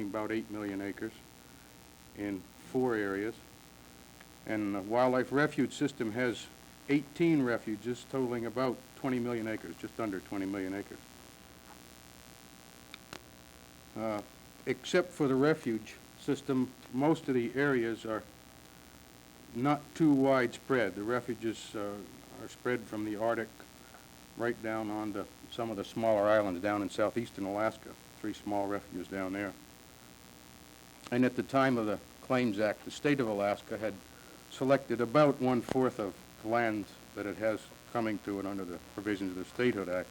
about 8 million acres in 4 areas. And the wildlife refuge system has 18 refuges totaling about 20 million acres, just under 20 million acres. Except for the refuge system, most of the areas are not too widespread. The refuges are spread from the Arctic right down onto some of the smaller islands down in southeastern Alaska, 3 small refuges down there. And at the time of the Claims Act, the state of Alaska had selected about 1/4 of the lands that it has coming to it under the provisions of the Statehood Act.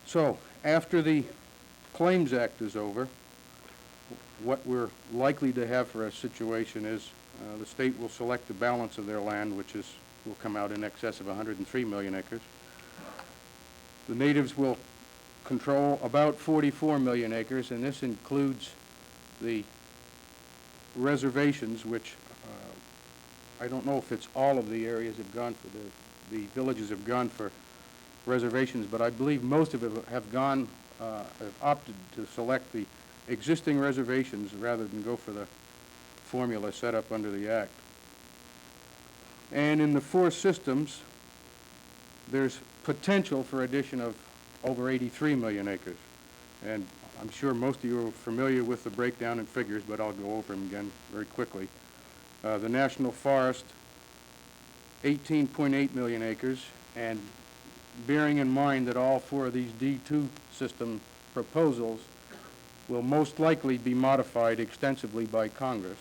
So after the Claims Act is over, what we're likely to have for a situation is the state will select the balance of their land, which will come out in excess of 103 million acres. The natives will control about 44 million acres, and this includes the reservations, which I don't know if it's all of the areas have gone for the villages have gone for reservations, but I believe most of it have gone, have opted to select the existing reservations rather than go for the formula set up under the Act. And in the 4 systems, there's potential for addition of over 83 million acres. And I'm sure most of you are familiar with the breakdown in figures, but I'll go over them again very quickly. The National Forest, 18.8 million acres, and bearing in mind that all 4 of these D2 system proposals will most likely be modified extensively by Congress.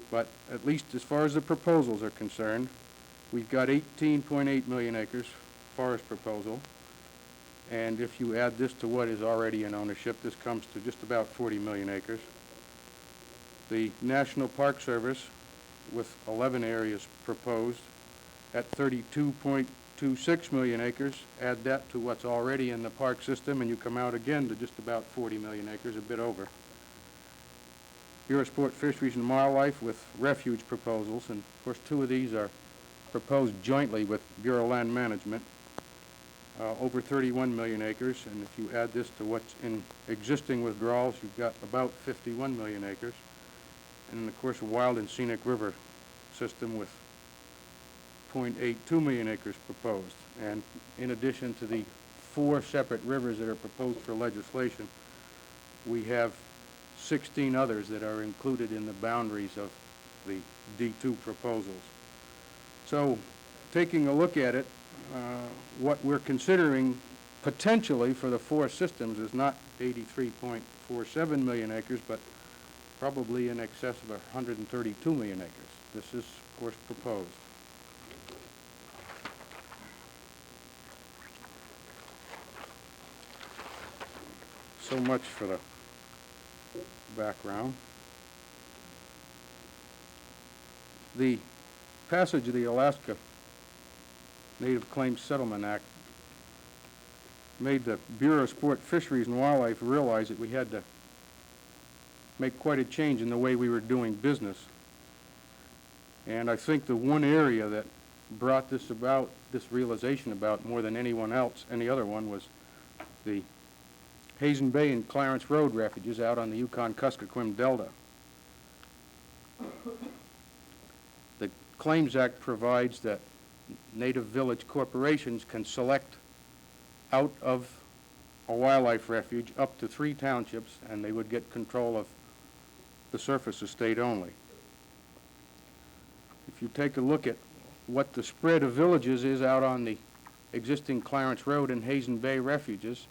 But at least as far as the proposals are concerned, we've got 18.8 million acres forest proposal. And if you add this to what is already in ownership, this comes to just about 40 million acres. The National Park Service, with 11 areas proposed, at 32.26 million acres. Add that to what's already in the park system, and you come out again to just about 40 million acres, a bit over. Bureau of Sport, Fisheries, and Wildlife with refuge proposals, and of course 2 of these are proposed jointly with Bureau of Land Management, over 31 million acres, and if you add this to what's in existing withdrawals, you've got about 51 million acres. And of course a wild and scenic river system with 0.82 million acres proposed. And in addition to the 4 separate rivers that are proposed for legislation, we have 16 others that are included in the boundaries of the D2 proposals. So taking a look at it, what we're considering potentially for the 4 systems is not 83.47 million acres, but probably in excess of 132 million acres. This is, of course, proposed. So much for the background. The passage of the Alaska Native Claims Settlement Act made the Bureau of Sport, Fisheries, and Wildlife realize that we had to make quite a change in the way we were doing business. And I think the one area that brought this about, this realization about more than anyone else, any other one, was the Hazen Bay and Clarence Road refuges out on the Yukon-Kuskokwim Delta. The Claims Act provides that native village corporations can select out of a wildlife refuge up to 3 townships, and they would get control of the surface estate only. If you take a look at what the spread of villages is out on the existing Clarence Road and Hazen Bay refuges,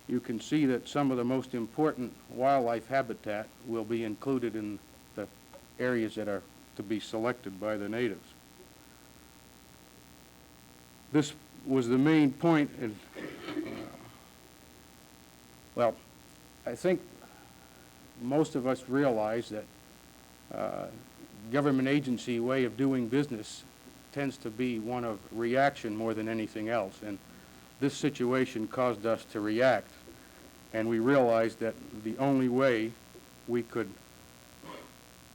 you can see that some of the most important wildlife habitat will be included in the areas that are to be selected by the natives. This was the main point, and well, I think most of us realize that government agency way of doing business tends to be one of reaction more than anything else, and this situation caused us to react, and we realized that the only way we could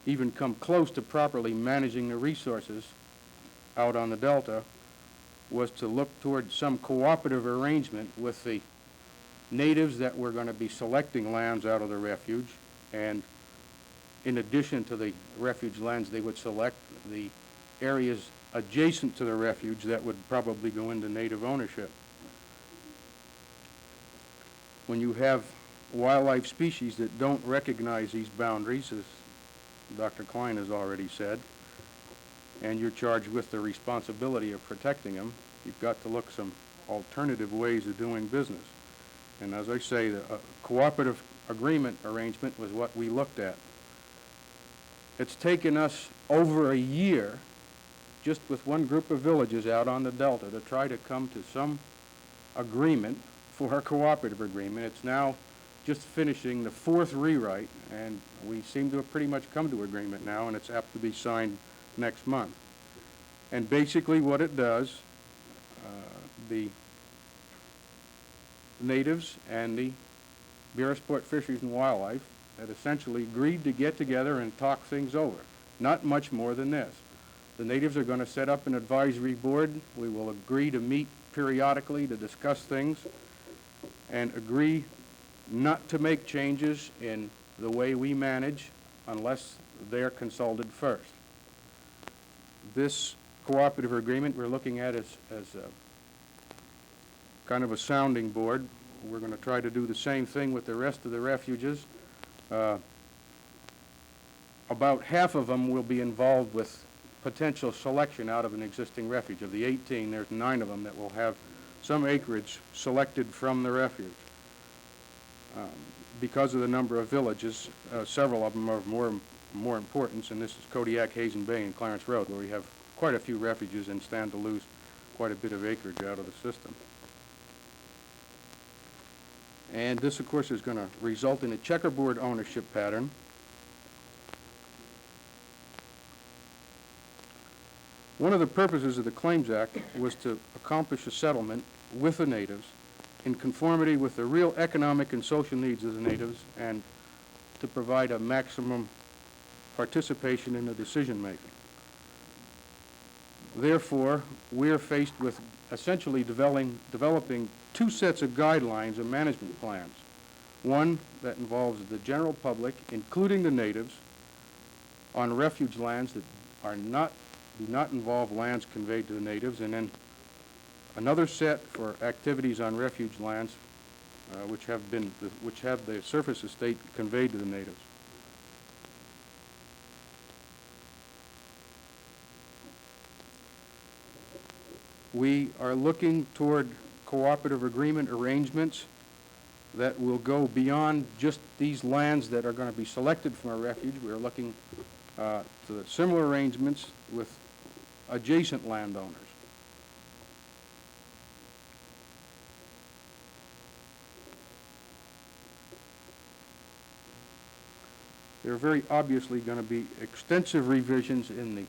even come close to properly managing the resources out on the Delta was to look toward some cooperative arrangement with the natives that were going to be selecting lands out of the refuge, and in addition to the refuge lands, they would select the areas adjacent to the refuge that would probably go into native ownership. When you have wildlife species that don't recognize these boundaries, as Dr. Klein has already said, and you're charged with the responsibility of protecting them, you've got to look some alternative ways of doing business. And as I say, the cooperative agreement arrangement was what we looked at. It's taken us over a year, just with one group of villages out on the Delta, to try to come to some agreement for a cooperative agreement. It's now just finishing the fourth rewrite, and we seem to have pretty much come to agreement now, and it's apt to be signed next month. And basically what it does, the natives and the Bureau of Sport, Fisheries, and Wildlife had essentially agreed to get together and talk things over. Not much more than this. The natives are going to set up an advisory board. We will agree to meet periodically to discuss things and agree not to make changes in the way we manage unless they're consulted first. This cooperative agreement we're looking at as a kind of a sounding board. We're going to try to do the same thing with the rest of the refuges. About half of them will be involved with potential selection out of an existing refuge. Of the 18, there's 9 of them that will have some acreage selected from the refuge. Because of the number of villages, several of them are of more importance, and this is Kodiak, Hazen Bay, and Clarence Road, where we have quite a few refuges and stand to lose quite a bit of acreage out of the system. And this, of course, is going to result in a checkerboard ownership pattern. One of the purposes of the Claims Act was to accomplish a settlement with the natives in conformity with the real economic and social needs of the natives and to provide a maximum participation in the decision-making. Therefore, we're faced with essentially developing 2 sets of guidelines and management plans. One that involves the general public, including the natives, on refuge lands that do not involve lands conveyed to the natives, and then another set for activities on refuge lands which have the surface estate conveyed to the natives. We are looking toward cooperative agreement arrangements that will go beyond just these lands that are going to be selected from our refuge. We are looking to similar arrangements with adjacent landowners. There are very obviously going to be extensive revisions in the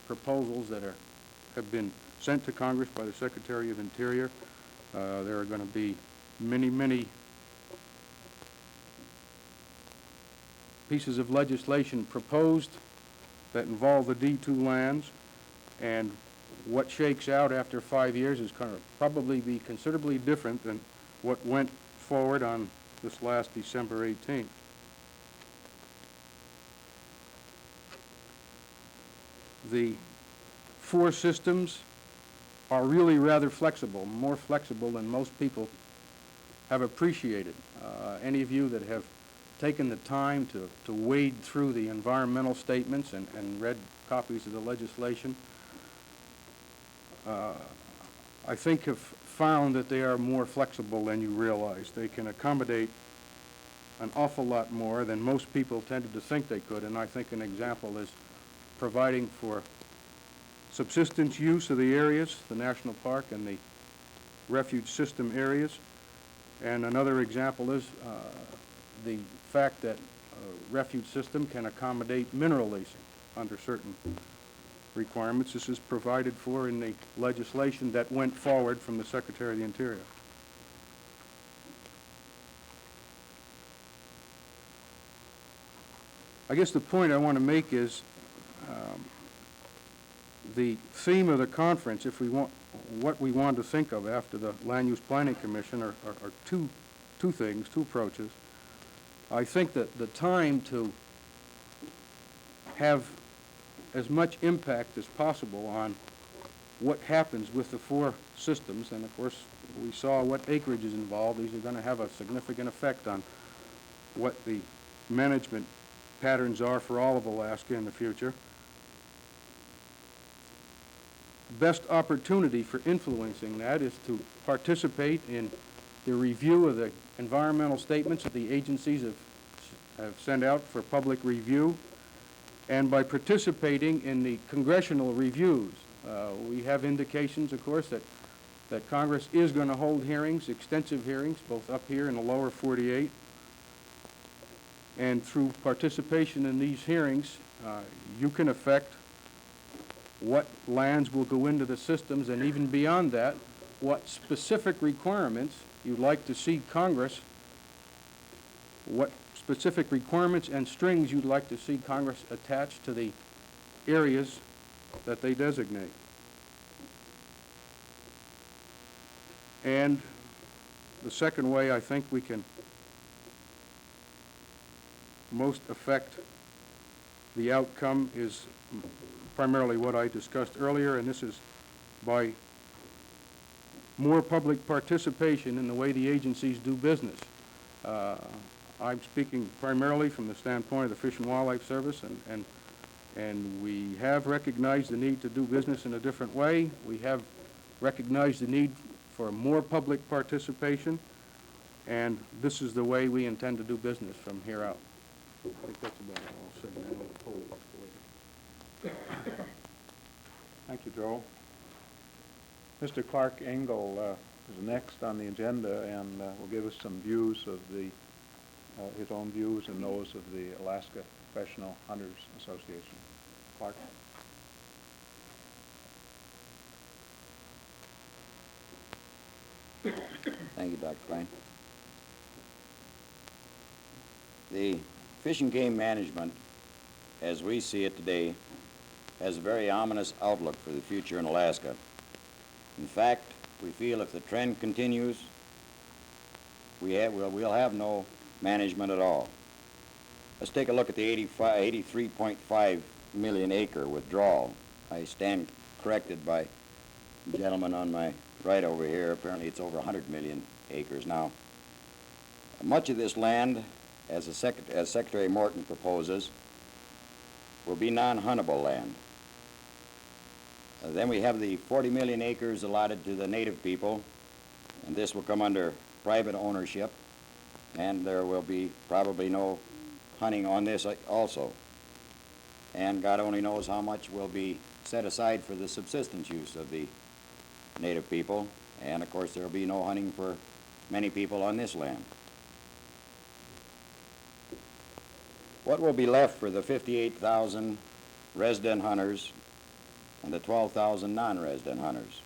proposals that have been sent to Congress by the Secretary of Interior. There are going to be many pieces of legislation proposed that involve the D2 lands, and what shakes out after 5 years is going to probably be considerably different than what went forward on this last December 18th. The 4 systems are really rather flexible, more flexible than most people have appreciated. Any of you that have taken the time to wade through the environmental statements and read copies of the legislation, I think have found that they are more flexible than you realize. They can accommodate an awful lot more than most people tended to think they could, and I think an example is providing for subsistence use of the areas, the national park and the refuge system areas. And another example is the fact that a refuge system can accommodate mineral leasing under certain requirements. This is provided for in the legislation that went forward from the Secretary of the Interior. I guess the point I want to make is the theme of the conference, if we want, what we want to think of after the Land Use Planning Commission are 2 two things, two approaches. I think that the time to have as much impact as possible on what happens with the four systems, and of course we saw what acreage is involved. These are going to have a significant effect on what the management patterns are for all of Alaska in the future. Best opportunity for influencing that is to participate in the review of the environmental statements that the agencies have sent out for public review, and by participating in the congressional reviews. We have indications, of course, that Congress is going to hold hearings, extensive hearings, both up here in the lower 48. And through participation in these hearings, you can affect what lands will go into the systems, and even beyond that, what specific requirements you'd like to see Congress, what specific requirements and strings you'd like to see Congress attach to the areas that they designate. And the second way I think we can most affect the outcome is primarily what I discussed earlier, and this is by more public participation in the way the agencies do business. I'm speaking primarily from the standpoint of the Fish and Wildlife Service, and we have recognized the need to do business in a different way. We have recognized the need for more public participation, and this is the way we intend to do business from here out. I think that's about all I'll say. Now I'll hold it for later. Thank you, Joel. Mr. Clark Engle is next on the agenda and will give us some views of the his own views and those of the Alaska Professional Hunters Association. Clark. Thank you, Dr. Klein. The fish and game management, as we see it today, has a very ominous outlook for the future in Alaska. In fact, we feel if the trend continues, we'll have no management at all. Let's take a look at the 83.5 million acre withdrawal. I stand corrected by the gentleman on my right over here. Apparently it's over 100 million acres now. Much of this land, as Secretary Morton proposes, will be non-huntable land. Then we have the 40 million acres allotted to the native people, and this will come under private ownership, and there will be probably no hunting on this also. And God only knows how much will be set aside for the subsistence use of the native people, and of course there will be no hunting for many people on this land. What will be left for the 58,000 resident hunters and the 12,000 non-resident hunters?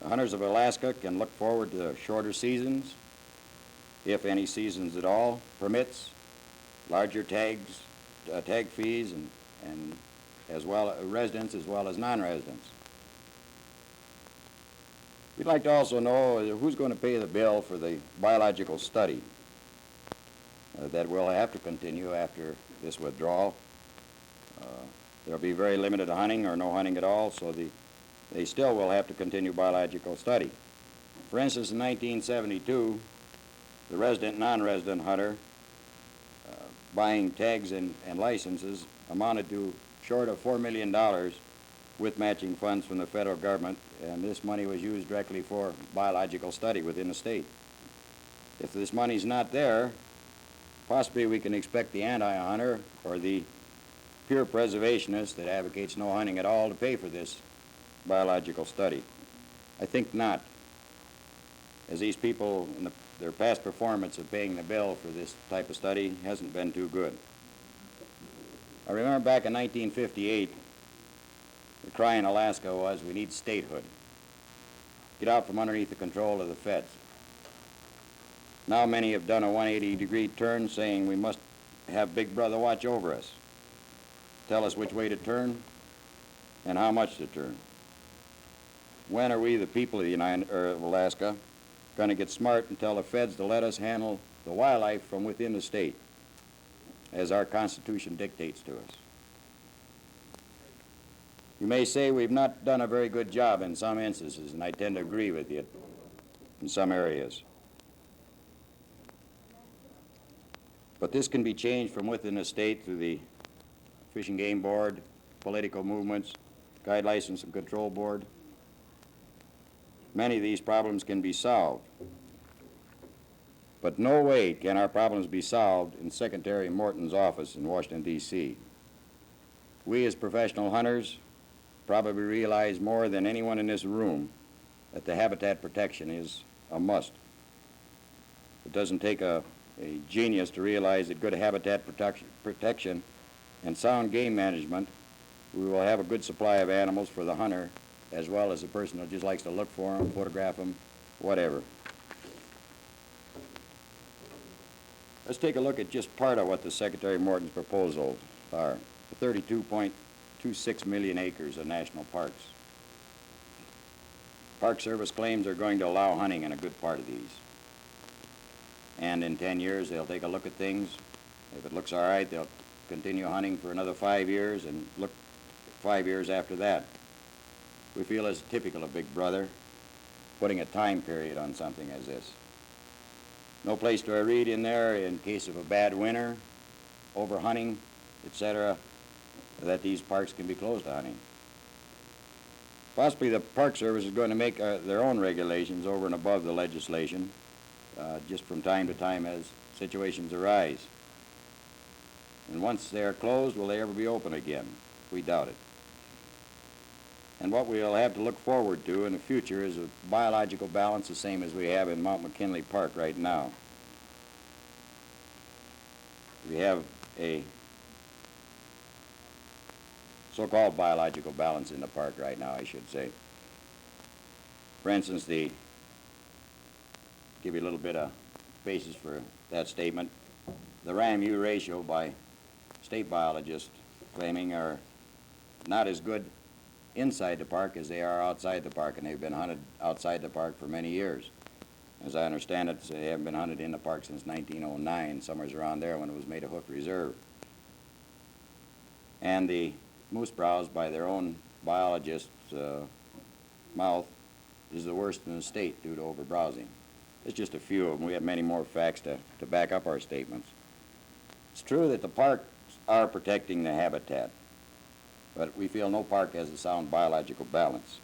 The hunters of Alaska can look forward to shorter seasons, if any seasons at all permits, larger tags, tag fees, and as well residents as well as non-residents. We'd like to also know who's going to pay the bill for the biological study that will have to continue after this withdrawal. There'll be very limited hunting or no hunting at all, so they still will have to continue biological study. For instance, in 1972, the resident, non-resident hunter buying tags and licenses amounted to short of $4 million with matching funds from the federal government, and this money was used directly for biological study within the state. If this money's not there, possibly we can expect the anti-hunter or the pure preservationist that advocates no hunting at all to pay for this biological study. I think not, as these people in their past performance of paying the bill for this type of study hasn't been too good. I remember back in 1958, the cry in Alaska was, we need statehood. Get out from underneath the control of the feds. Now many have done a 180-degree turn saying we must have Big Brother watch over us, tell us which way to turn and how much to turn. When are we, the people of Alaska, going to get smart and tell the feds to let us handle the wildlife from within the state, as our Constitution dictates to us. You may say we've not done a very good job in some instances, and I tend to agree with you in some areas. But this can be changed from within the state through the Fish and Game Board, political movements, Guide License and Control Board. Many of these problems can be solved. But no way can our problems be solved in Secretary Morton's office in Washington, D.C. We as professional hunters probably realize more than anyone in this room that the habitat protection is a must. It doesn't take a genius to realize that good habitat protection and sound game management, we will have a good supply of animals for the hunter as well as the person who just likes to look for them, photograph them, whatever. Let's take a look at just part of what the Secretary Morton's proposals are. The 32.26 million acres of national parks. Park Service claims they're going to allow hunting in a good part of these. And in 10 years, they'll take a look at things. If it looks all right, they'll continue hunting for another 5 years and look 5 years after that. We feel it's typical of Big Brother, putting a time period on something as this. No place do I read in there, in case of a bad winter, overhunting, etc., that these parks can be closed to hunting. Possibly the Park Service is going to make their own regulations over and above the legislation, just from time to time as situations arise. And once they are closed, will they ever be open again? We doubt it. And what we'll have to look forward to in the future is a biological balance the same as we have in Mount McKinley Park right now. We have a so-called biological balance in the park right now, I should say. For instance, give you a little bit of basis for that statement. The Ram-U ratio by state biologists claiming are not as good inside the park as they are outside the park, and they've been hunted outside the park for many years. As I understand it, they haven't been hunted in the park since 1909, somewhere around there when it was made a hooked reserve. And the moose browse by their own biologist's mouth is the worst in the state due to overbrowsing. It's just a few of them. We have many more facts to back up our statements. It's true that the parks are protecting the habitat, but we feel no park has a sound biological balance.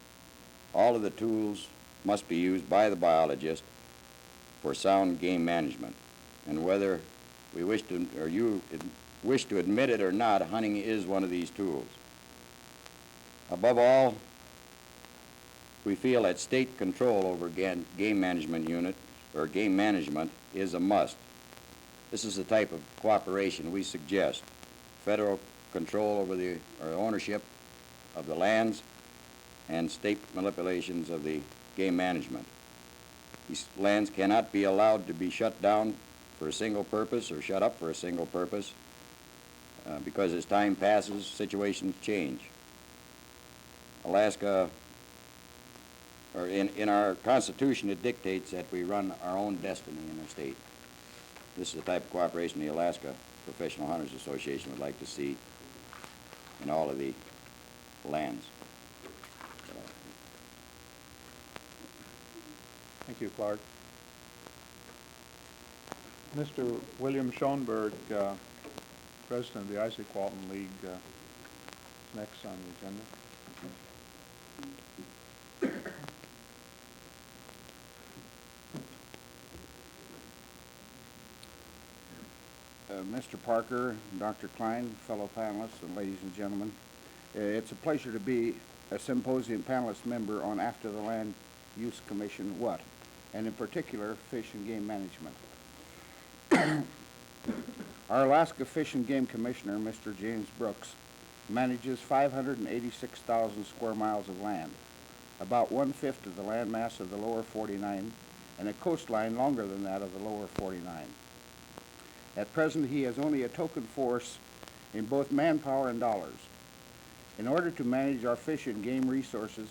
All of the tools must be used by the biologist for sound game management. And whether we wish to, or you wish to admit it or not, hunting is one of these tools. Above all, we feel that state control over game management unit, or game management, is a must. This is the type of cooperation we suggest. Federal control over or ownership of the lands and state manipulations of the game management. These lands cannot be allowed to be shut down for a single purpose or shut up for a single purpose because as time passes, situations change. Alaska, or in our Constitution, it dictates that we run our own destiny in our state. This is the type of cooperation the Alaska Professional Hunters Association would like to see in all of the lands. Thank you, Clark. Mr. William Schoenberg, President of the Izaak Walton League, is next on the agenda. Mr. Parker, Dr. Klein, fellow panelists, and ladies and gentlemen, it's a pleasure to be a symposium panelist member on After the Land Use Commission what, and in particular, Fish and Game Management. Our Alaska Fish and Game Commissioner, Mr. James Brooks, manages 586,000 square miles of land, about 1/5 of the landmass of the lower 49, and a coastline longer than that of the lower 49. At present, he has only a token force in both manpower and dollars. In order to manage our fish and game resources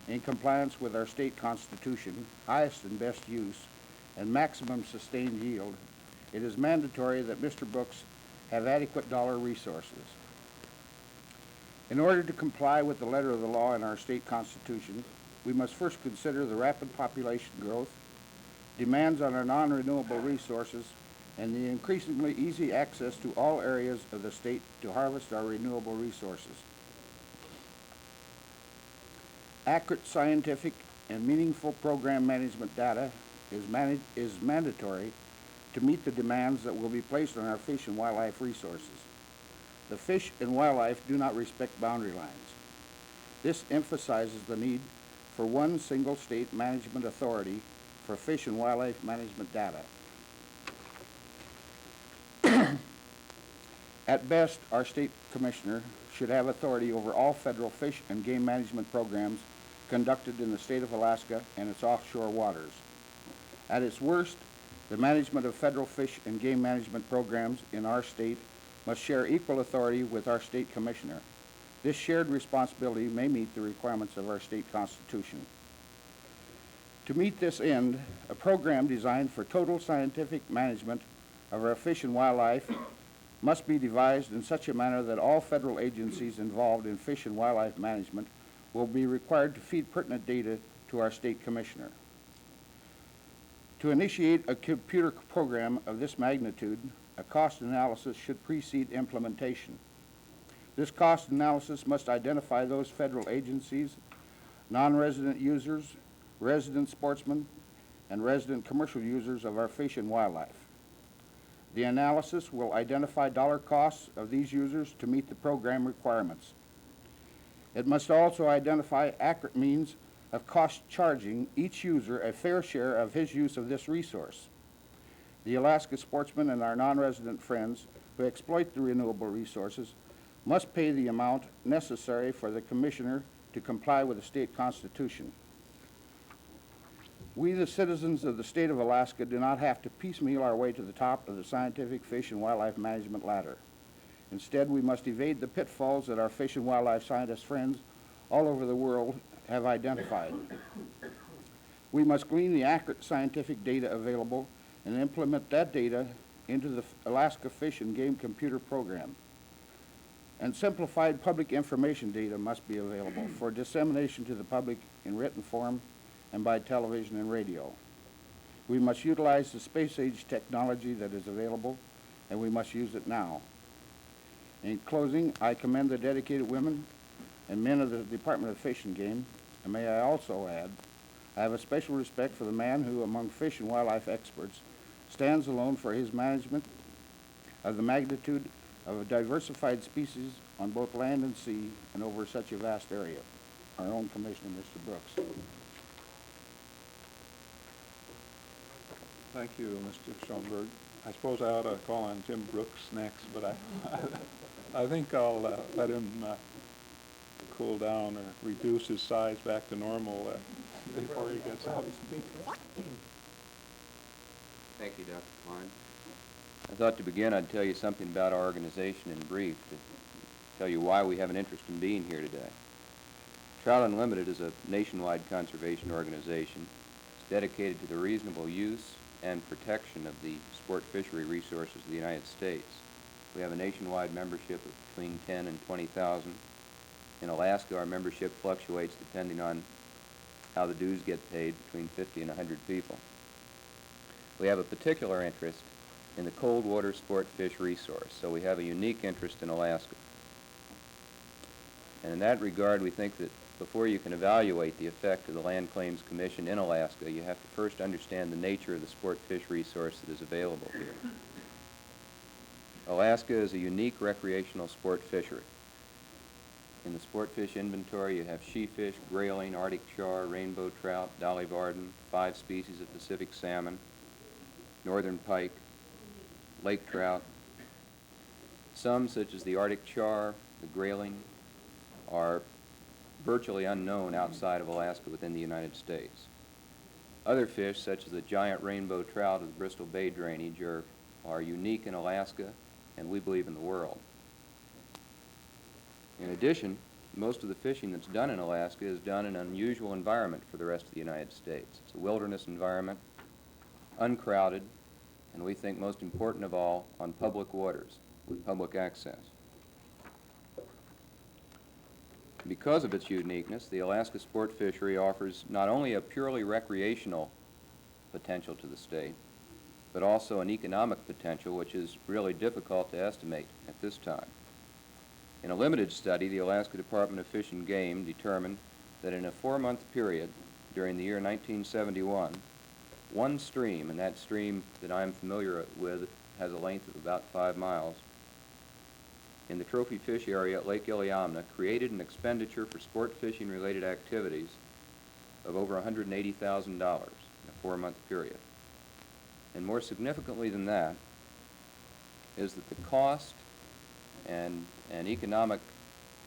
in compliance with our state constitution, highest and best use, and maximum sustained yield, it is mandatory that Mr. Brooks have adequate dollar resources. In order to comply with the letter of the law in our state constitution, we must first consider the rapid population growth, demands on our non-renewable resources, and the increasingly easy access to all areas of the state to harvest our renewable resources. Accurate scientific and meaningful program management data is mandatory to meet the demands that will be placed on our fish and wildlife resources. The fish and wildlife do not respect boundary lines. This emphasizes the need for one single state management authority for fish and wildlife management data. At best, our state commissioner should have authority over all federal fish and game management programs conducted in the state of Alaska and its offshore waters. At its worst, the management of federal fish and game management programs in our state must share equal authority with our state commissioner. This shared responsibility may meet the requirements of our state constitution. To meet this end, a program designed for total scientific management of our fish and wildlife must be devised in such a manner that all federal agencies involved in fish and wildlife management will be required to feed pertinent data to our state commissioner. To initiate a computer program of this magnitude, a cost analysis should precede implementation. This cost analysis must identify those federal agencies, non-resident users, resident sportsmen, and resident commercial users of our fish and wildlife. The analysis will identify dollar costs of these users to meet the program requirements. It must also identify accurate means of cost charging each user a fair share of his use of this resource. The Alaska sportsmen and our non-resident friends who exploit the renewable resources must pay the amount necessary for the commissioner to comply with the state constitution. We, the citizens of the state of Alaska, do not have to piecemeal our way to the top of the scientific fish and wildlife management ladder. Instead, we must evade the pitfalls that our fish and wildlife scientist friends all over the world have identified. We must glean the accurate scientific data available and implement that data into the Alaska Fish and Game Computer Program. And simplified public information data must be available for dissemination to the public in written form and by television and radio. We must utilize the space-age technology that is available, and we must use it now. In closing, I commend the dedicated women and men of the Department of Fish and Game, and may I also add, I have a special respect for the man who, among fish and wildlife experts, stands alone for his management of the magnitude of a diversified species on both land and sea and over such a vast area. Our own Commissioner, Mr. Brooks. Thank you, Mr. Schoenberg. I suppose I ought to call on Jim Brooks next, but I think I'll let him cool down or reduce his size back to normal before he gets up. Thank you, Dr. Klein. I thought to begin I'd tell you something about our organization in brief, to tell you why we have an interest in being here today. Trout Unlimited is a nationwide conservation organization. It's dedicated to the reasonable use and protection of the sport fishery resources of the United States. We have a nationwide membership of between 10 and 20,000. In Alaska, our membership fluctuates depending on how the dues get paid, between 50 and 100 people. We have a particular interest in the cold water sport fish resource, so we have a unique interest in Alaska. And in that regard, we think that before you can evaluate the effect of the Land Claims Commission in Alaska, you have to first understand the nature of the sport fish resource that is available here. Alaska is a unique recreational sport fishery. In the sport fish inventory, you have sheefish, grayling, Arctic char, rainbow trout, dolly varden, 5 species of Pacific salmon, northern pike, lake trout. Some, such as the Arctic char, the grayling, are virtually unknown outside of Alaska within the United States. Other fish, such as the giant rainbow trout of the Bristol Bay drainage, are unique in Alaska and we believe in the world. In addition, most of the fishing that's done in Alaska is done in an unusual environment for the rest of the United States. It's a wilderness environment, uncrowded, and we think most important of all, on public waters with public access. Because of its uniqueness, the Alaska sport fishery offers not only a purely recreational potential to the state, but also an economic potential which is really difficult to estimate at this time. In a limited study, the Alaska Department of Fish and Game determined that in a 4-month period during the year 1971, one stream, and that stream that I'm familiar with has a length of about 5 miles, in the trophy fish area at Lake Iliamna created an expenditure for sport fishing related activities of over $180,000 in a 4-month period. And more significantly than that is that the cost and economic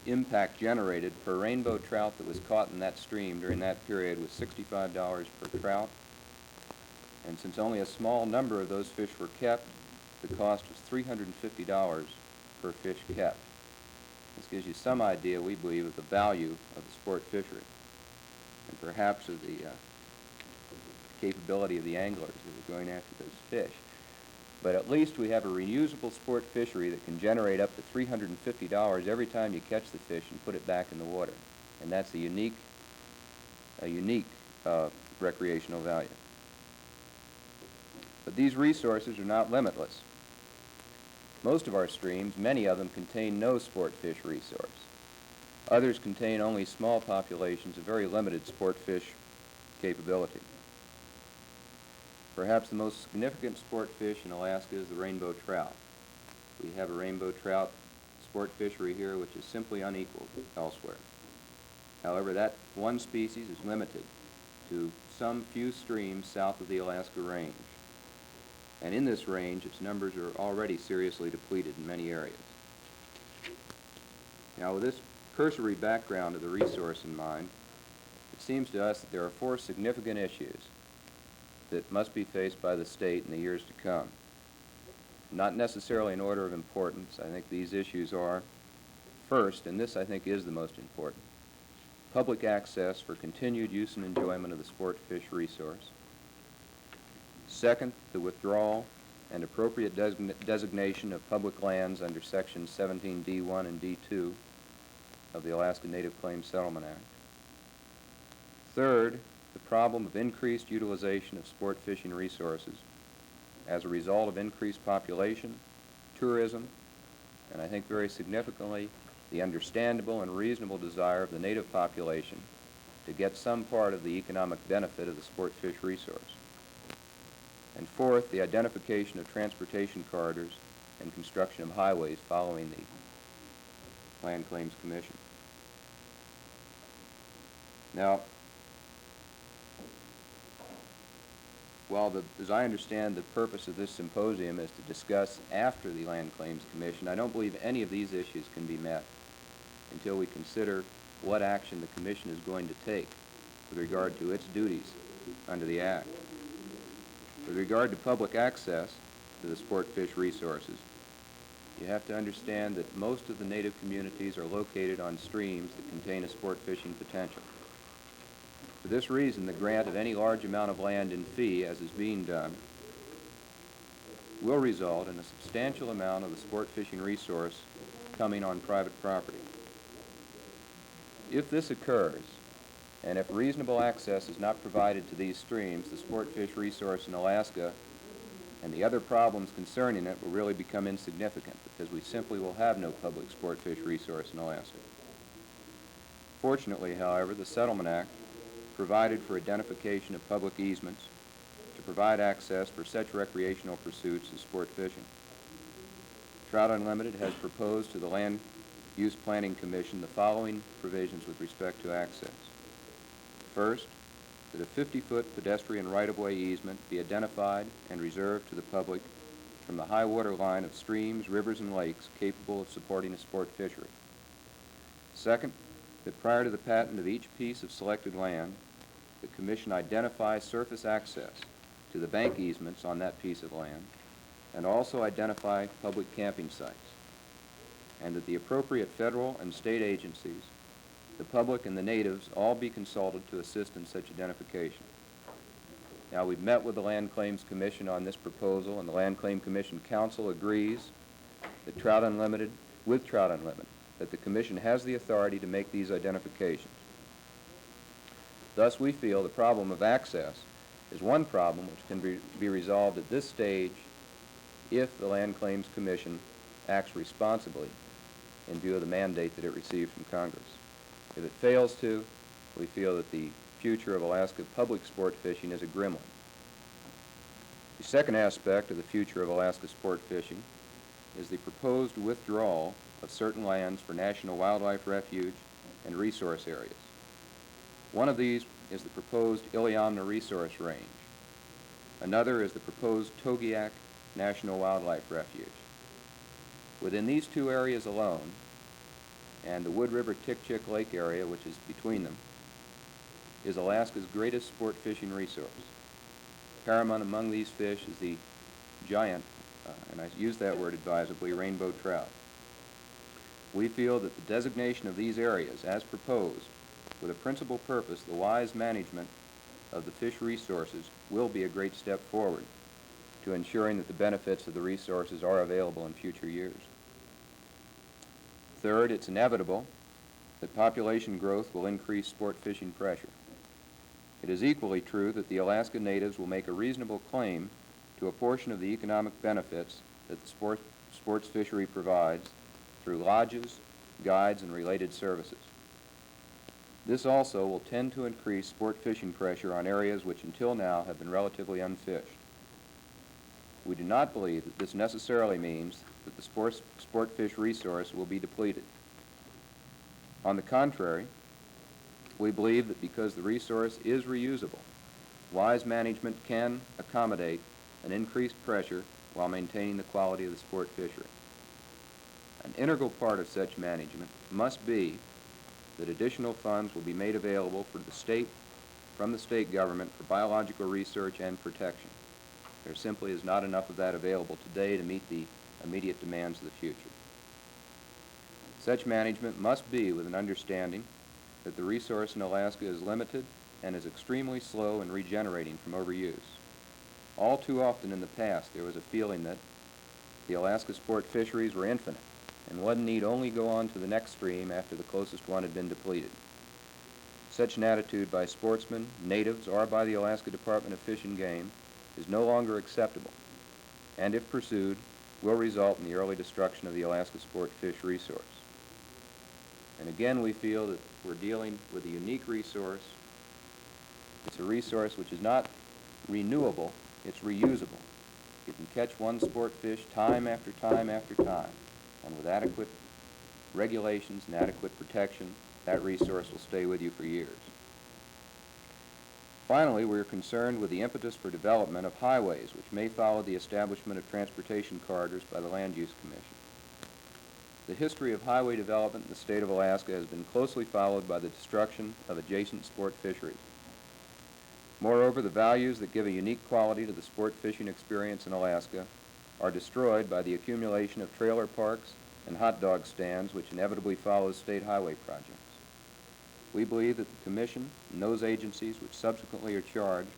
impact generated per rainbow trout that was caught in that stream during that period was $65 per trout. And since only a small number of those fish were kept, the cost was $350 per fish kept. This gives you some idea, we believe, of the value of the sport fishery and perhaps of the capability of the anglers that are going after those fish. But at least we have a reusable sport fishery that can generate up to $350 every time you catch the fish and put it back in the water. And that's a unique recreational value. But these resources are not limitless. Most of our streams, many of them, contain no sport fish resource. Others contain only small populations of very limited sport fish capability. Perhaps the most significant sport fish in Alaska is the rainbow trout. We have a rainbow trout sport fishery here which is simply unequaled elsewhere. However, that one species is limited to some few streams south of the Alaska Range. And in this range, its numbers are already seriously depleted in many areas. Now, with this cursory background of the resource in mind, it seems to us that there are 4 significant issues that must be faced by the state in the years to come. Not necessarily in order of importance. I think these issues are, first, and this I think is the most important, public access for continued use and enjoyment of the sport fish resource. Second, the withdrawal and appropriate designation of public lands under Sections 17D1 and D2 of the Alaska Native Claims Settlement Act. Third, the problem of increased utilization of sport fishing resources as a result of increased population, tourism, and I think very significantly, the understandable and reasonable desire of the native population to get some part of the economic benefit of the sport fish resource. And fourth, the identification of transportation corridors and construction of highways following the Land Claims Commission. Now, while as I understand the purpose of this symposium is to discuss after the Land Claims Commission, I don't believe any of these issues can be met until we consider what action the Commission is going to take with regard to its duties under the Act. With regard to public access to the sport fish resources, you have to understand that most of the native communities are located on streams that contain a sport fishing potential. For this reason, the grant of any large amount of land in fee, as is being done, will result in a substantial amount of the sport fishing resource coming on private property. If this occurs, and if reasonable access is not provided to these streams, the sport fish resource in Alaska and the other problems concerning it will really become insignificant because we simply will have no public sport fish resource in Alaska. Fortunately, however, the Settlement Act provided for identification of public easements to provide access for such recreational pursuits as sport fishing. Trout Unlimited has proposed to the Land Use Planning Commission the following provisions with respect to access. First, that a 50-foot pedestrian right-of-way easement be identified and reserved to the public from the high water line of streams, rivers, and lakes capable of supporting a sport fishery. Second, that prior to the patent of each piece of selected land, the Commission identify surface access to the bank easements on that piece of land and also identify public camping sites, and that the appropriate federal and state agencies the public and the natives all be consulted to assist in such identification. Now, we've met with the Land Claims Commission on this proposal, and the Land Claim Commission Council agrees that Trout Unlimited, that the Commission has the authority to make these identifications. Thus, we feel the problem of access is one problem which can be resolved at this stage if the Land Claims Commission acts responsibly in view of the mandate that it received from Congress. If it fails to, we feel that the future of Alaska public sport fishing is a grim one. The second aspect of the future of Alaska sport fishing is the proposed withdrawal of certain lands for National Wildlife Refuge and resource areas. One of these is the proposed Iliamna Resource Range. Another is the proposed Togiak National Wildlife Refuge. Within these two areas alone, and the Wood River Tikchik Lake area, which is between them, is Alaska's greatest sport fishing resource. Paramount among these fish is the giant, and I use that word advisedly, rainbow trout. We feel that the designation of these areas, as proposed, with a principal purpose, the wise management of the fish resources, will be a great step forward to ensuring that the benefits of the resources are available in future years. Third, it's inevitable that population growth will increase sport fishing pressure. It is equally true that the Alaska natives will make a reasonable claim to a portion of the economic benefits that the sports fishery provides through lodges, guides, and related services. This also will tend to increase sport fishing pressure on areas which until now have been relatively unfished. We do not believe that this necessarily means that the sport fish resource will be depleted. On the contrary, we believe that because the resource is reusable, wise management can accommodate an increased pressure while maintaining the quality of the sport fishery. An integral part of such management must be that additional funds will be made available from the state government for biological research and protection. There simply is not enough of that available today to meet the immediate demands of the future. Such management must be with an understanding that the resource in Alaska is limited and is extremely slow in regenerating from overuse. All too often in the past, there was a feeling that the Alaska sport fisheries were infinite, and one need only go on to the next stream after the closest one had been depleted. Such an attitude by sportsmen, natives, or by the Alaska Department of Fish and Game is no longer acceptable, and if pursued, will result in the early destruction of the Alaska sport fish resource. And again, we feel that we're dealing with a unique resource. It's a resource which is not renewable, it's reusable. You can catch one sport fish time after time after time, and with adequate regulations and adequate protection, that resource will stay with you for years. Finally, we are concerned with the impetus for development of highways, which may follow the establishment of transportation corridors by the Land Use Commission. The history of highway development in the state of Alaska has been closely followed by the destruction of adjacent sport fisheries. Moreover, the values that give a unique quality to the sport fishing experience in Alaska are destroyed by the accumulation of trailer parks and hot dog stands, which inevitably follows state highway projects. We believe that the Commission and those agencies which subsequently are charged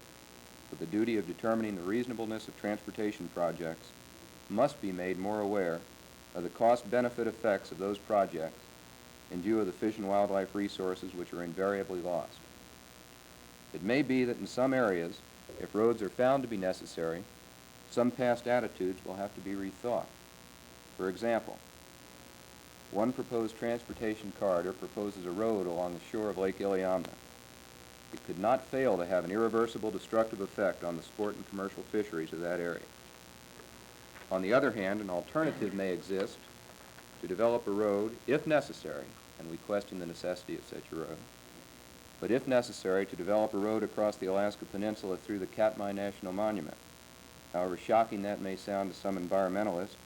with the duty of determining the reasonableness of transportation projects must be made more aware of the cost-benefit effects of those projects in view of the fish and wildlife resources which are invariably lost. It may be that in some areas, if roads are found to be necessary, some past attitudes will have to be rethought. For example, one proposed transportation corridor proposes a road along the shore of Lake Iliamna. It could not fail to have an irreversible destructive effect on the sport and commercial fisheries of that area. On the other hand, an alternative may exist to develop a road, if necessary, and we question the necessity of such a road, but if necessary, to develop a road across the Alaska Peninsula through the Katmai National Monument. However shocking that may sound to some environmentalists,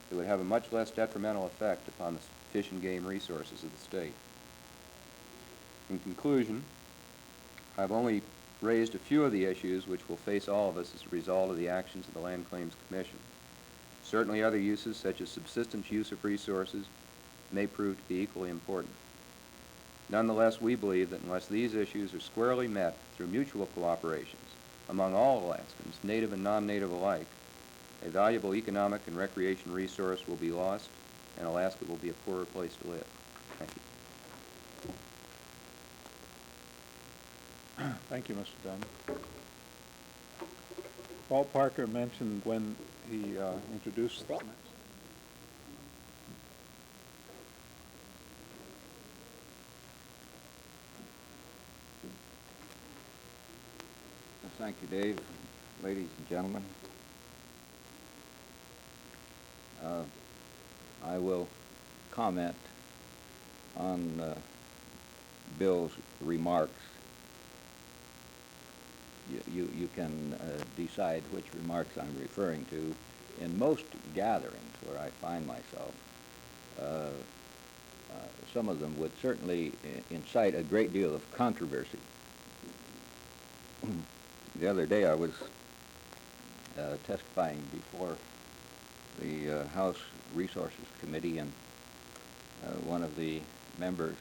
it would have a much less detrimental effect upon the fish and game resources of the state. In conclusion, I've only raised a few of the issues which will face all of us as a result of the actions of the Land Claims Commission. Certainly other uses, such as subsistence use of resources, may prove to be equally important. Nonetheless, we believe that unless these issues are squarely met through mutual cooperations among all Alaskans, native and non-native alike, a valuable economic and recreation resource will be lost, and Alaska will be a poorer place to live. Thank you. Thank you, Mr. Dunn. Walt Parker mentioned when he introduced the comments. Thank you, Dave. Ladies and gentlemen, I will comment on Bill's remarks. You can decide which remarks I'm referring to. In most gatherings where I find myself, some of them would certainly incite a great deal of controversy. The other day I was testifying before the House Resources Committee, and one of the members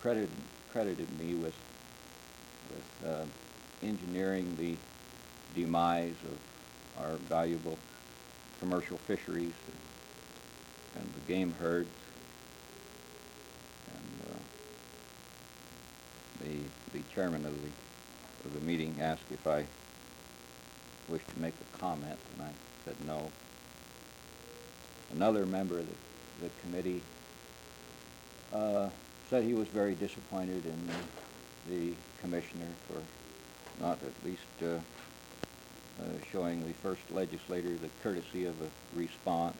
credited me with engineering the demise of our valuable commercial fisheries and the game herds. And the chairman of the meeting asked if I wished to make a comment, and I said no. Another member of the committee said he was very disappointed in the commissioner for not at least showing the first legislator the courtesy of a response.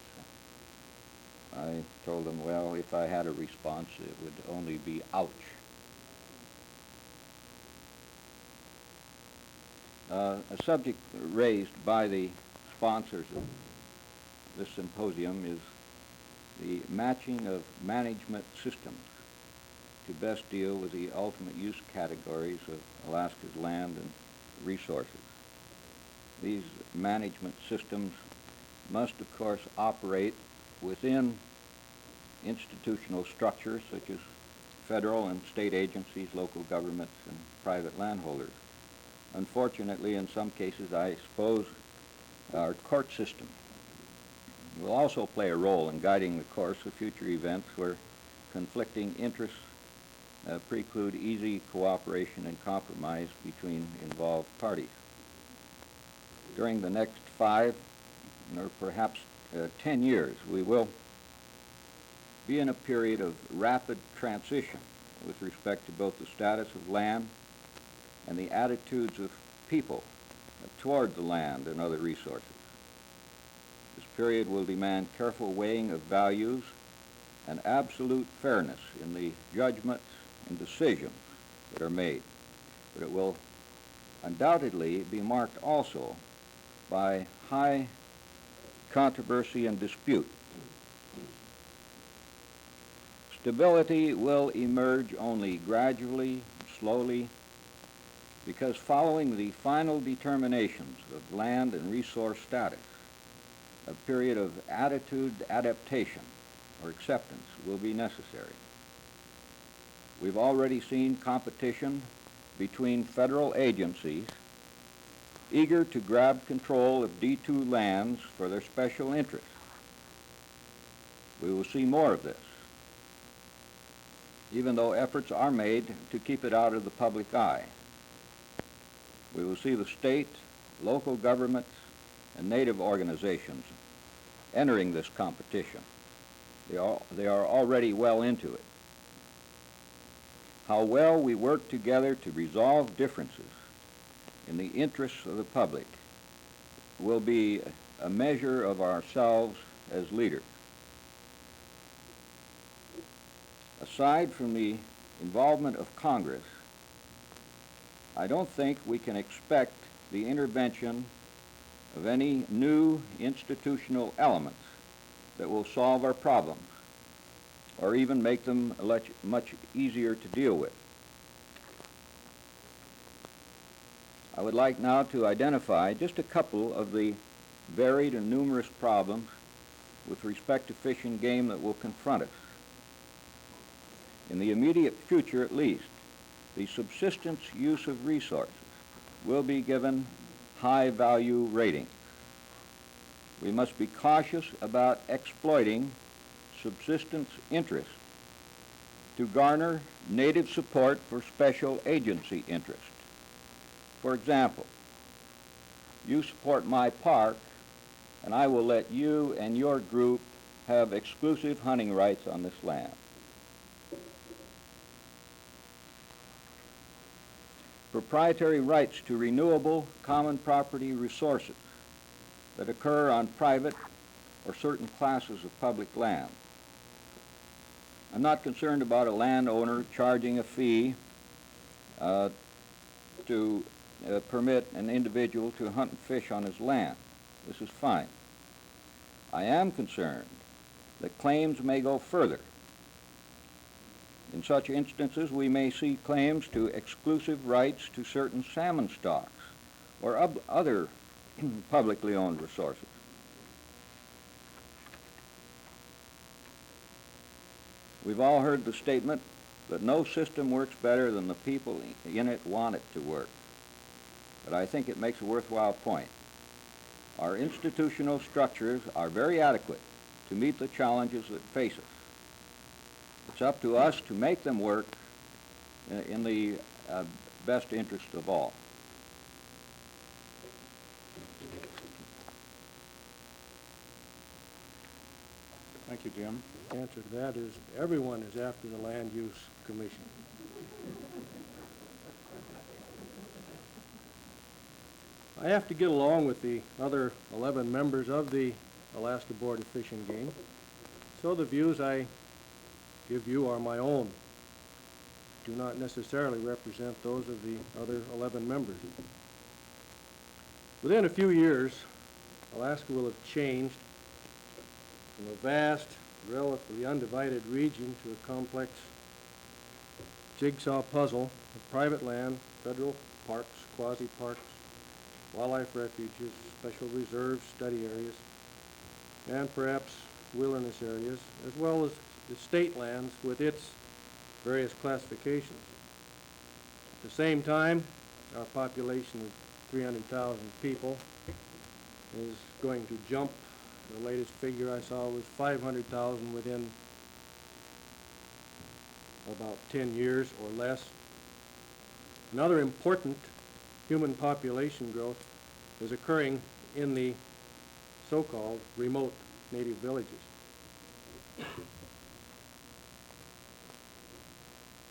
I told him, well, if I had a response, it would only be ouch. A subject raised by the sponsors of this symposium is the matching of management systems to best deal with the ultimate use categories of Alaska's land and resources. These management systems must, of course, operate within institutional structures such as federal and state agencies, local governments, and private landholders. Unfortunately, in some cases, I suppose our court system will also play a role in guiding the course of future events where conflicting interests preclude easy cooperation and compromise between involved parties. During the next 5 or perhaps 10 years, we will be in a period of rapid transition with respect to both the status of land and the attitudes of people toward the land and other resources. This period will demand careful weighing of values and absolute fairness in the judgments and decisions that are made. But it will undoubtedly be marked also by high controversy and dispute. Stability will emerge only gradually, slowly, because following the final determinations of land and resource status, a period of attitude adaptation or acceptance will be necessary. We've already seen competition between federal agencies eager to grab control of D2 lands for their special interests. We will see more of this, even though efforts are made to keep it out of the public eye. We will see the state, local governments, and native organizations entering this competition. They are already well into it. How well we work together to resolve differences in the interests of the public will be a measure of ourselves as leaders. Aside from the involvement of Congress, I don't think we can expect the intervention of any new institutional elements that will solve our problems or even make them much easier to deal with. I would like now to identify just a couple of the varied and numerous problems with respect to fish and game that will confront us. In the immediate future, at least, the subsistence use of resources will be given high-value ratings. We must be cautious about exploiting subsistence interests to garner native support for special agency interests. For example, you support my park, and I will let you and your group have exclusive hunting rights on this land. Proprietary rights to renewable common property resources that occur on private or certain classes of public land. I'm not concerned about a landowner charging a fee to permit an individual to hunt and fish on his land. This is fine. I am concerned that claims may go further. In such instances, we may see claims to exclusive rights to certain salmon stocks or other publicly owned resources. We've all heard the statement that no system works better than the people in it want it to work. But I think it makes a worthwhile point. Our institutional structures are very adequate to meet the challenges that face us. It's up to us to make them work in the best interest of all. Thank you, Jim. The answer to that is everyone is after the Land Use Commission. I have to get along with the other 11 members of the Alaska Board of Fish and Game, so the views I give you are my own, do not necessarily represent those of the other 11 members. Within a few years, Alaska will have changed from a vast, relatively undivided region to a complex jigsaw puzzle of private land, federal parks, quasi-parks, wildlife refuges, special reserves, study areas, and perhaps wilderness areas, as well as the state lands with its various classifications. At the same time, our population of 300,000 people is going to jump. The latest figure I saw was 500,000 within about 10 years or less. Another important human population growth is occurring in the so-called remote native villages.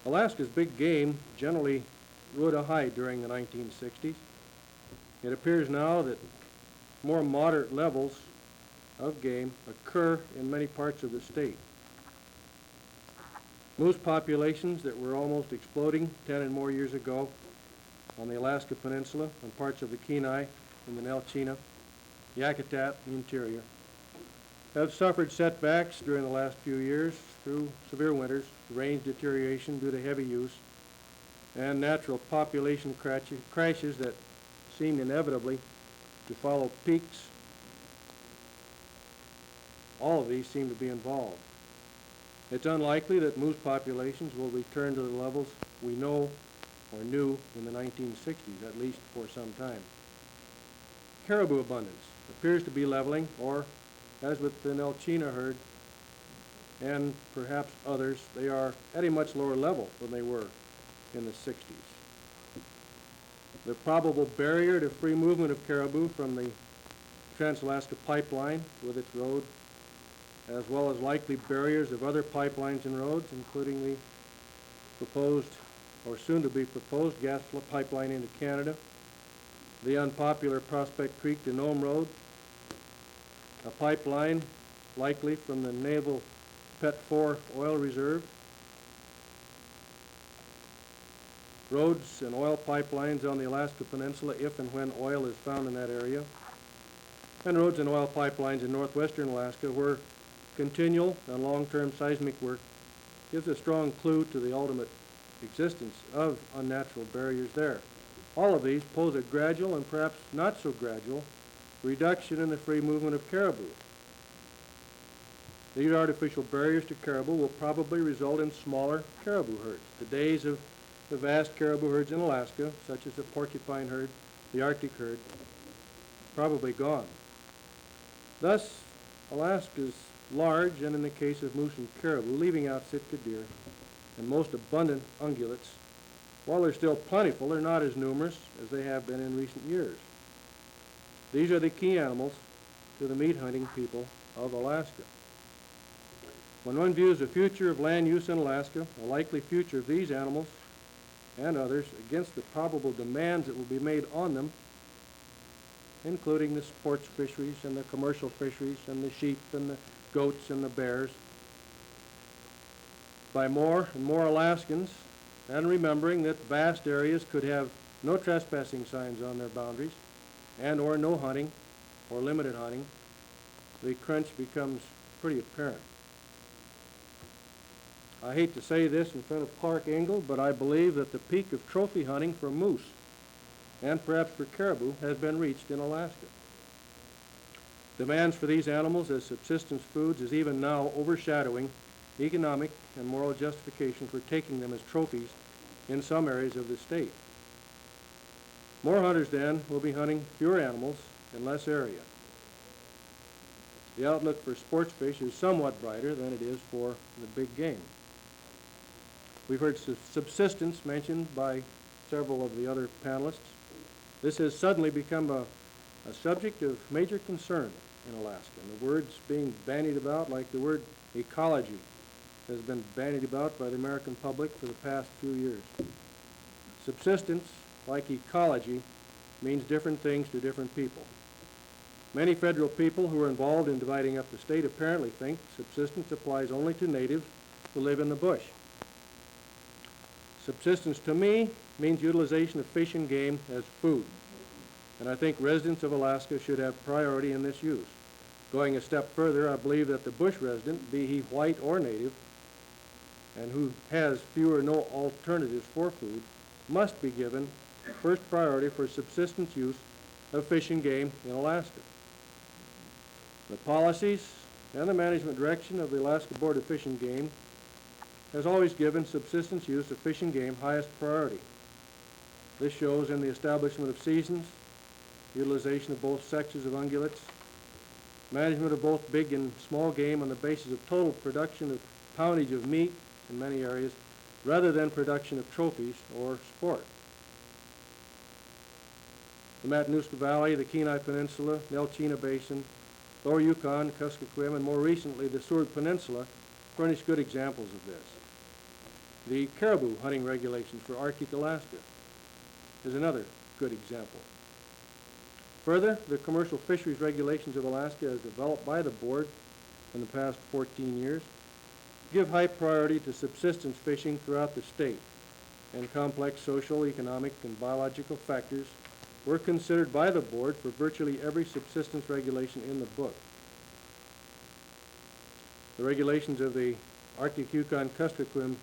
Alaska's big game generally rode a high during the 1960s. It appears now that more moderate levels of game occur in many parts of the state. Moose populations that were almost exploding 10 and more years ago on the Alaska Peninsula and parts of the Kenai and the Nelchina, Yakutat, and the interior, have suffered setbacks during the last few years through severe winters, range deterioration due to heavy use, and natural population crashes that seem inevitably to follow peaks. All of these seem to be involved. It's unlikely that moose populations will return to the levels we know or knew in the 1960s, at least for some time. Caribou abundance appears to be leveling, or, as with the Nelchina herd and perhaps others, they are at a much lower level than they were in the 60s. The probable barrier to free movement of caribou from the Trans-Alaska Pipeline with its road, as well as likely barriers of other pipelines and roads, including the proposed or soon to be proposed gas pipeline into Canada, the unpopular Prospect Creek to Nome Road, a pipeline likely from the Naval Pet 4 oil reserve, roads and oil pipelines on the Alaska Peninsula if and when oil is found in that area, and roads and oil pipelines in northwestern Alaska where continual and long-term seismic work gives a strong clue to the ultimate existence of unnatural barriers there. All of these pose a gradual and perhaps not so gradual reduction in the free movement of caribou. These artificial barriers to caribou will probably result in smaller caribou herds. The days of the vast caribou herds in Alaska, such as the porcupine herd, the Arctic herd, probably gone. Thus, Alaska's large, and in the case of moose and caribou, leaving out Sitka deer, and most abundant ungulates, while they're still plentiful, they're not as numerous as they have been in recent years. These are the key animals to the meat-hunting people of Alaska. When one views the future of land use in Alaska, the likely future of these animals and others against the probable demands that will be made on them, including the sports fisheries and the commercial fisheries and the sheep and the goats and the bears, by more and more Alaskans, and remembering that vast areas could have no trespassing signs on their boundaries and or no hunting or limited hunting, the crunch becomes pretty apparent. I hate to say this in front of Clark Engle, but I believe that the peak of trophy hunting for moose and perhaps for caribou has been reached in Alaska. Demands for these animals as subsistence foods is even now overshadowing economic and moral justification for taking them as trophies in some areas of the state. More hunters then will be hunting fewer animals in less area. The outlook for sports fish is somewhat brighter than it is for the big game. We've heard subsistence mentioned by several of the other panelists. This has suddenly become a subject of major concern in Alaska, and the word's being bandied about like the word ecology has been bandied about by the American public for the past few years. Subsistence, like ecology, means different things to different people. Many federal people who are involved in dividing up the state apparently think subsistence applies only to natives who live in the bush. Subsistence to me means utilization of fish and game as food, and I think residents of Alaska should have priority in this use. Going a step further, I believe that the bush resident, be he white or native, and who has few or no alternatives for food, must be given first priority for subsistence use of fish and game in Alaska. The policies and the management direction of the Alaska Board of Fish and Game has always given subsistence use of fish and game highest priority. This shows in the establishment of seasons, utilization of both sexes of ungulates, management of both big and small game on the basis of total production of poundage of meat in many areas, rather than production of trophies or sport. The Matanuska Valley, the Kenai Peninsula, Nelchina Basin, Lower Yukon, Kuskokwim, and more recently the Seward Peninsula furnish good examples of this. The caribou hunting regulations for Arctic Alaska is another good example. Further, the commercial fisheries regulations of Alaska as developed by the board in the past 14 years give high priority to subsistence fishing throughout the state, and complex social, economic, and biological factors were considered by the board for virtually every subsistence regulation in the book. The regulations of the Arctic Yukon-Kuskokwim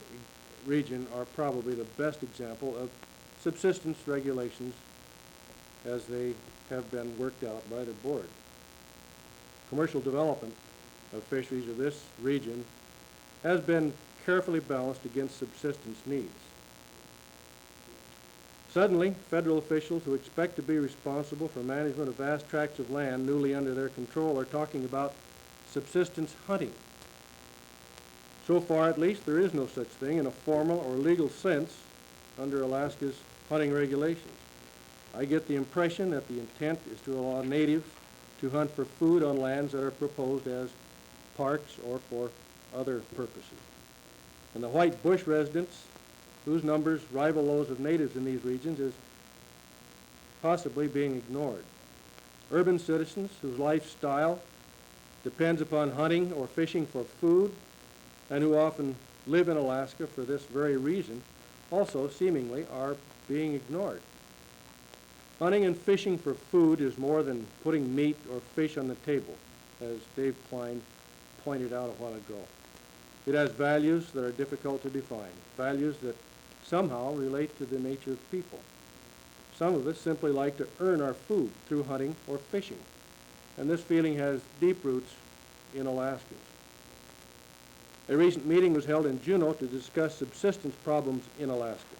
region are probably the best example of subsistence regulations as they have been worked out by the board. Commercial development of fisheries of this region has been carefully balanced against subsistence needs. Suddenly, federal officials who expect to be responsible for management of vast tracts of land newly under their control are talking about subsistence hunting. So far, at least, there is no such thing in a formal or legal sense under Alaska's hunting regulations. I get the impression that the intent is to allow natives to hunt for food on lands that are proposed as parks or for other purposes. And the white bush residents, whose numbers rival those of natives in these regions, is possibly being ignored. Urban citizens whose lifestyle depends upon hunting or fishing for food, and who often live in Alaska for this very reason, also seemingly are being ignored. Hunting and fishing for food is more than putting meat or fish on the table, as Dave Klein pointed out a while ago. It has values that are difficult to define, values that somehow relate to the nature of people. Some of us simply like to earn our food through hunting or fishing, and this feeling has deep roots in Alaskans. A recent meeting was held in Juneau to discuss subsistence problems in Alaska.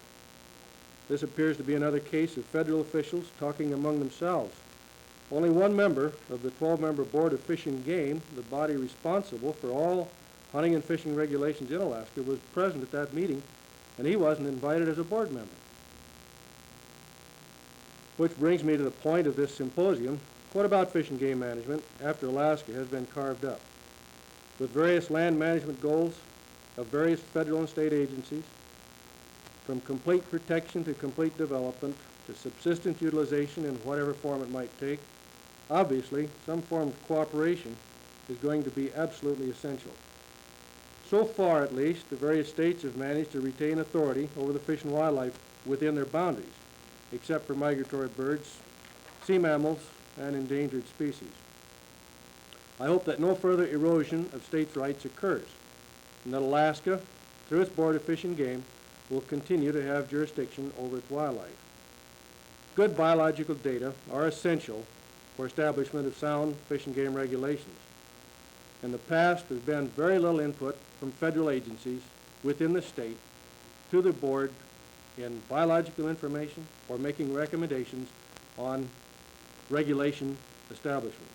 This appears to be another case of federal officials talking among themselves. Only one member of the 12-member Board of Fish and Game, the body responsible for all hunting and fishing regulations in Alaska, was present at that meeting, and he wasn't invited as a board member. Which brings me to the point of this symposium. What about fish and game management after Alaska has been carved up? With various land management goals of various federal and state agencies, from complete protection to complete development to subsistence utilization in whatever form it might take, obviously some form of cooperation is going to be absolutely essential. So far, at least, the various states have managed to retain authority over the fish and wildlife within their boundaries, except for migratory birds, sea mammals, and endangered species. I hope that no further erosion of states' rights occurs, and that Alaska, through its Board of Fish and Game, will continue to have jurisdiction over its wildlife. Good biological data are essential for establishment of sound fish and game regulations. In the past, there's been very little input from federal agencies within the state to the board in biological information or making recommendations on regulation establishment.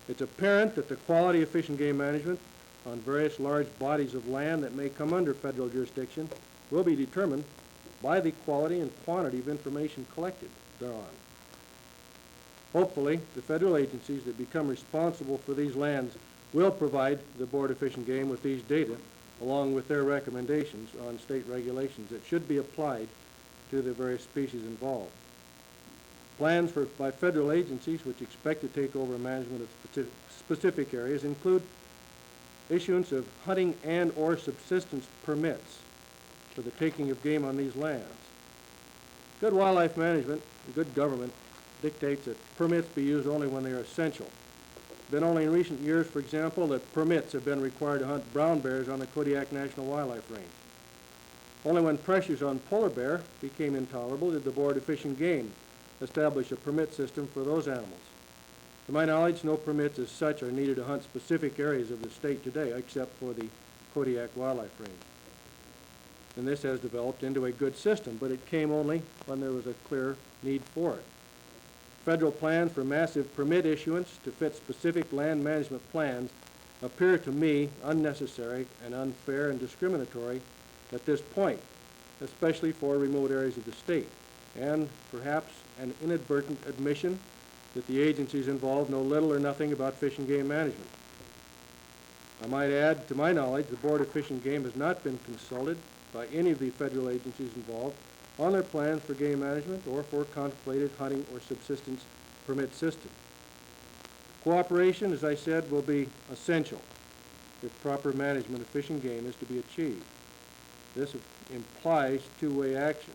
It's apparent that the quality of fish and game management on various large bodies of land that may come under federal jurisdiction will be determined by the quality and quantity of information collected thereon. Hopefully, the federal agencies that become responsible for these lands will provide the Board of Fish and Game with these data, along with their recommendations on state regulations that should be applied to the various species involved. Plans by federal agencies which expect to take over management of specific areas include issuance of hunting and or subsistence permits for the taking of game on these lands. Good wildlife management and good government dictates that permits be used only when they are essential. It's been only in recent years, for example, that permits have been required to hunt brown bears on the Kodiak National Wildlife Range. Only when pressures on polar bear became intolerable did the Board of Fish and Game establish a permit system for those animals. To my knowledge, no permits as such are needed to hunt specific areas of the state today, except for the Kodiak Wildlife Range. And this has developed into a good system, but it came only when there was a clear need for it. Federal plans for massive permit issuance to fit specific land management plans appear to me unnecessary and unfair and discriminatory at this point, especially for remote areas of the state, and perhaps an inadvertent admission that the agencies involved know little or nothing about fish and game management. I might add, to my knowledge, the Board of Fish and Game has not been consulted by any of the federal agencies involved on their plans for game management or for contemplated hunting or subsistence permit system. Cooperation, as I said, will be essential if proper management of fish and game is to be achieved. This implies two-way action.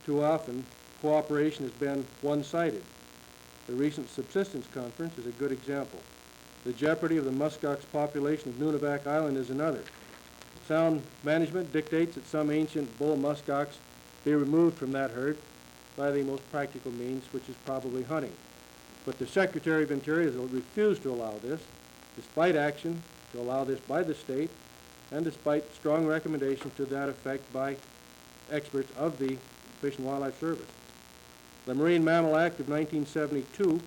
Too often, cooperation has been one-sided. The recent subsistence conference is a good example. The jeopardy of the muskox population of Nunivak Island is another. Sound management dictates that some ancient bull muskox be removed from that herd by the most practical means, which is probably hunting. But the Secretary of Interior has refused to allow this, despite action to allow this by the state, and despite strong recommendations to that effect by experts of the Fish and Wildlife Service. The Marine Mammal Act of 1972,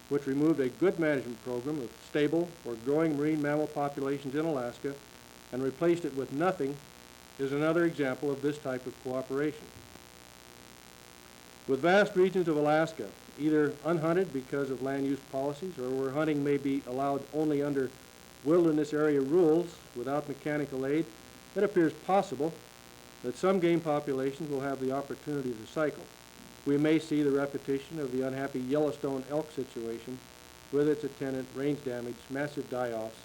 which removed a good management program of stable or growing marine mammal populations in Alaska and replaced it with nothing, is another example of this type of cooperation. With vast regions of Alaska either unhunted because of land use policies or where hunting may be allowed only under wilderness area rules without mechanical aid, it appears possible that some game populations will have the opportunity to cycle. We may see the repetition of the unhappy Yellowstone elk situation with its attendant range damage, massive die-offs,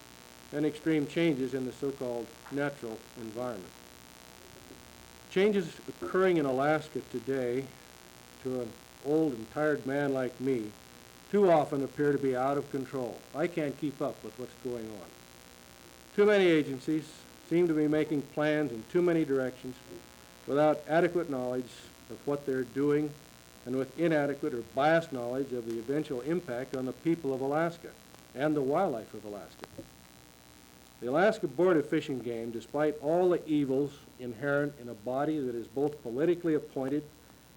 and extreme changes in the so-called natural environment. Changes occurring in Alaska today to an old and tired man like me too often appear to be out of control. I can't keep up with what's going on. Too many agencies seem to be making plans in too many directions without adequate knowledge of what they're doing and with inadequate or biased knowledge of the eventual impact on the people of Alaska and the wildlife of Alaska. The Alaska Board of Fish and Game, despite all the evils inherent in a body that is both politically appointed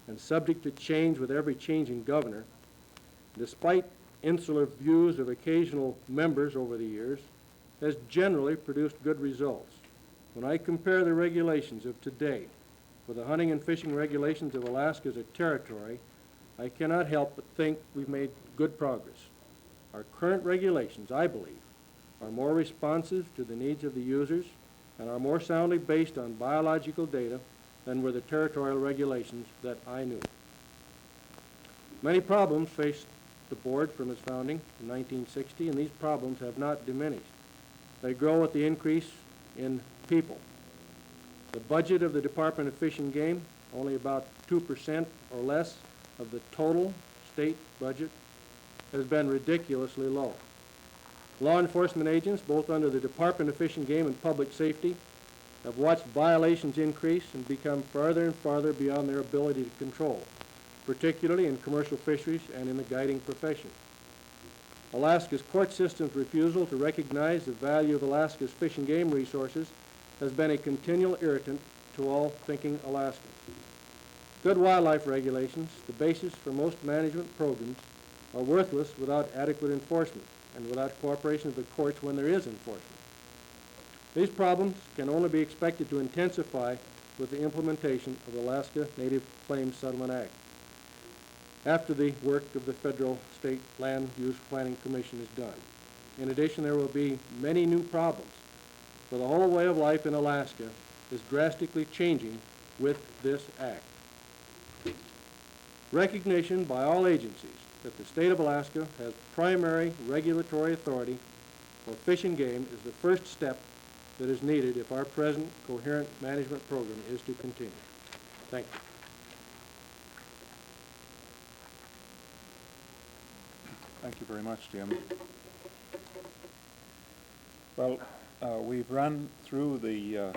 and subject to change with every changing governor, despite insular views of occasional members over the years, has generally produced good results. When I compare the regulations of today with the hunting and fishing regulations of Alaska as a territory, I cannot help but think we've made good progress. Our current regulations, I believe, are more responsive to the needs of the users and are more soundly based on biological data than were the territorial regulations that I knew. Many problems faced the board from its founding in 1960, and these problems have not diminished. They grow with the increase in people. The budget of the Department of Fish and Game, only about 2% or less of the total state budget, has been ridiculously low. Law enforcement agents, both under the Department of Fish and Game and Public Safety, have watched violations increase and become farther and farther beyond their ability to control, particularly in commercial fisheries and in the guiding profession. Alaska's court system's refusal to recognize the value of Alaska's fish and game resources has been a continual irritant to all thinking Alaskans. Good wildlife regulations, the basis for most management programs, are worthless without adequate enforcement and without cooperation of the courts when there is enforcement. These problems can only be expected to intensify with the implementation of the Alaska Native Claims Settlement Act, after the work of the Federal State Land Use Planning Commission is done. In addition, there will be many new problems, for the whole way of life in Alaska is drastically changing with this act. Recognition by all agencies that the state of Alaska has primary regulatory authority for fish and game is the first step that is needed if our present coherent management program is to continue. Thank you. Thank you very much, Jim. Well, we've run through the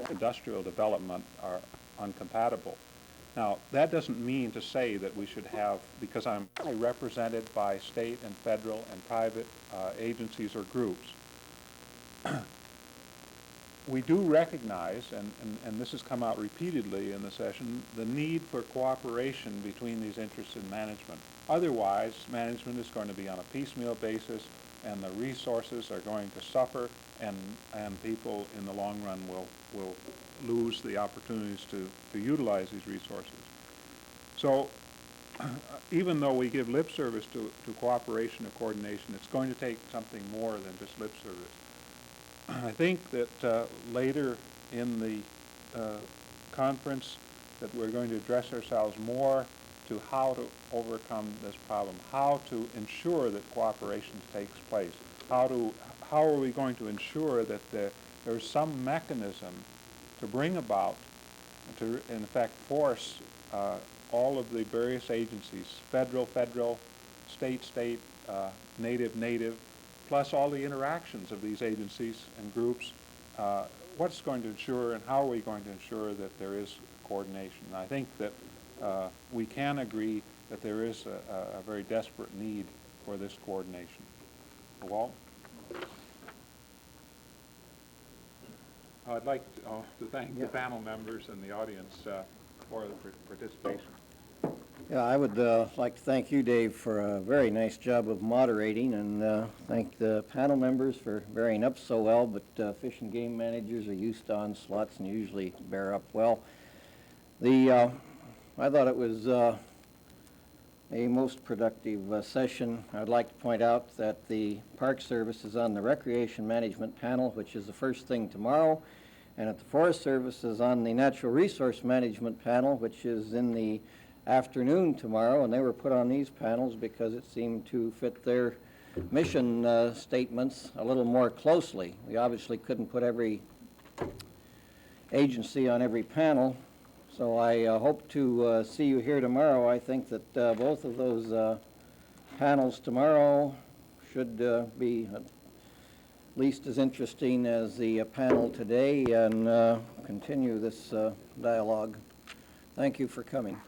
industrial development are incompatible. Now, that doesn't mean to say that we should have, because I'm represented by state and federal and private agencies or groups, we do recognize, and this has come out repeatedly in the session, the need for cooperation between these interests in management. Otherwise, management is going to be on a piecemeal basis, and the resources are going to suffer, and people in the long run will lose the opportunities to utilize these resources. So even though we give lip service to cooperation and coordination, it's going to take something more than just lip service. I think that later in the conference that we're going to address ourselves more to how to overcome this problem, how to ensure that cooperation takes place, how are we going to ensure that there's some mechanism to bring about, to in fact force all of the various agencies, federal, state, native, plus all the interactions of these agencies and groups, what's going to ensure and how are we going to ensure that there is coordination. And I think that we can agree that there is a very desperate need for this coordination. Walt? I'd like to thank the panel members and the audience for the participation. Yeah, I would like to thank you, Dave, for a very nice job of moderating, and thank the panel members for bearing up so well, but fish and game managers are used to onslaughts and usually bear up well. I thought it was a most productive session. I'd like to point out that the Park Service is on the Recreation Management Panel, which is the first thing tomorrow, and at the Forest Service is on the Natural Resource Management Panel, which is in the afternoon tomorrow, and they were put on these panels because it seemed to fit their mission statements a little more closely. We obviously couldn't put every agency on every panel, so I hope to see you here tomorrow. I think that both of those panels tomorrow should be at least as interesting as the panel today and continue this dialogue. Thank you for coming.